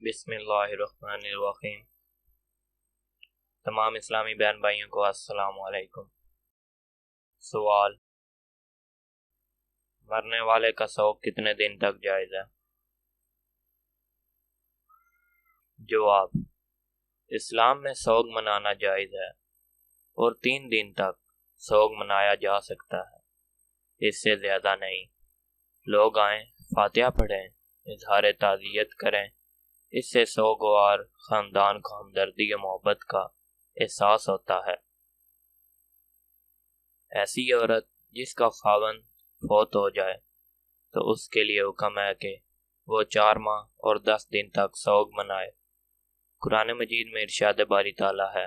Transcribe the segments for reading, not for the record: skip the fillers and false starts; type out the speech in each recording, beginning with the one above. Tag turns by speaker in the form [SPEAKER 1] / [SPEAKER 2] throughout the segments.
[SPEAKER 1] بسم اللہ الرحمن الرحیم۔ تمام اسلامی بہن بھائیوں کو السلام علیکم۔ سوال: مرنے والے کا سوگ کتنے دن تک جائز ہے؟ جواب: اسلام میں سوگ منانا جائز ہے اور 3 دن تک سوگ منایا جا سکتا ہے، اس سے زیادہ نہیں۔ لوگ آئیں، فاتحہ پڑھیں، اظہار تعزیت کریں، اس سے سوگوار خاندان کو ہمدردی و محبت کا احساس ہوتا ہے۔ ایسی عورت جس کا خاوند فوت ہو جائے تو اس کے لیے حکم ہے کہ وہ 4 ماہ اور 10 دن تک سوگ منائے۔ قرآن مجید میں ارشاد باری تعالیٰ ہے۔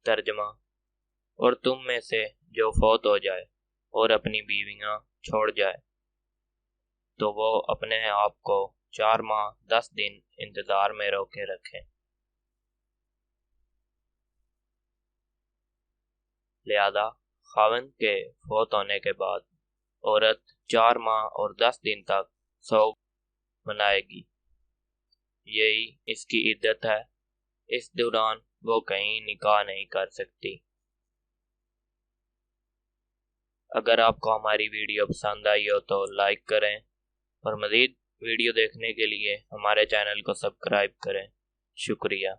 [SPEAKER 1] ترجمہ: اور تم میں سے جو فوت ہو جائے اور اپنی بیویاں چھوڑ جائے تو وہ اپنے آپ کو 4 ماہ 10 دن انتظار میں روکے رکھیں۔ لہذا خاوند کے فوت ہونے کے بعد عورت 4 ماہ اور 10 دن تک سوگ منائے گی، یہی اس کی عدت ہے۔ اس دوران وہ کہیں نکاح نہیں کر سکتی۔ اگر آپ کو ہماری ویڈیو پسند آئی ہو تو لائک کریں اور مزید ویڈیو دیکھنے کے لیے ہمارے چینل کو سبسکرائب کریں۔ شکریہ۔